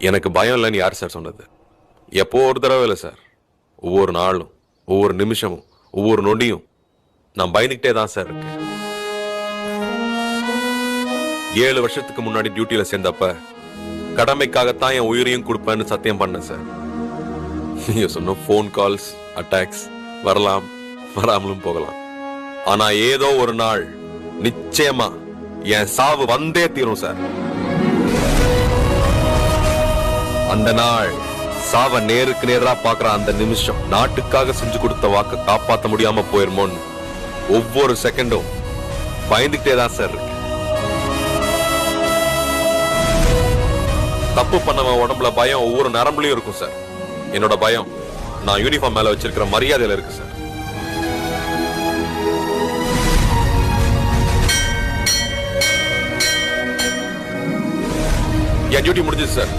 எனக்கு பயம் இல்லைன்னு யார் சார் சொன்னது? எப்போ ஒரு தடவை இல்லை சார், ஒவ்வொரு நாளும், ஒவ்வொரு நிமிஷமும், ஒவ்வொரு நொடியும் நான் பயந்துக்கிட்டே தான் சார் இருக்கேன். 7 வருஷத்துக்கு முன்னாடி டியூட்டியில சேர்ந்தப்ப கடமைக்காகத்தான் என் உயிரையும் கொடுப்பேன்னு சத்தியம் பண்ணேன் சார். நீங்க சொன்ன ஃபோன் கால்ஸ், அட்டாக்ஸ் வரலாம், வராமலும் போகலாம். ஆனா ஏதோ ஒரு நாள் நிச்சயமா என் சாவு வந்தே தீரும் சார். அந்த நாள் சாவ நேருக்கு நேரா பாக்குற அந்த நிமிஷம் நாட்டுக்காக செஞ்சு கொடுத்த வாக்க காப்பாற்ற முடியாம போயிருமோன்னு ஒவ்வொரு செகண்டும் பயந்துகிட்டே தான் சார் இருக்கு. தப்பு பண்ணவன் உடம்புல பயம் ஒவ்வொரு நரம்புலயும் இருக்கும் சார். என்னோட பயம் நான் யூனிஃபார்ம் மேல வச்சிருக்கிற மரியாதையில இருக்கு சார். என் டியூட்டி முடிஞ்சது சார்.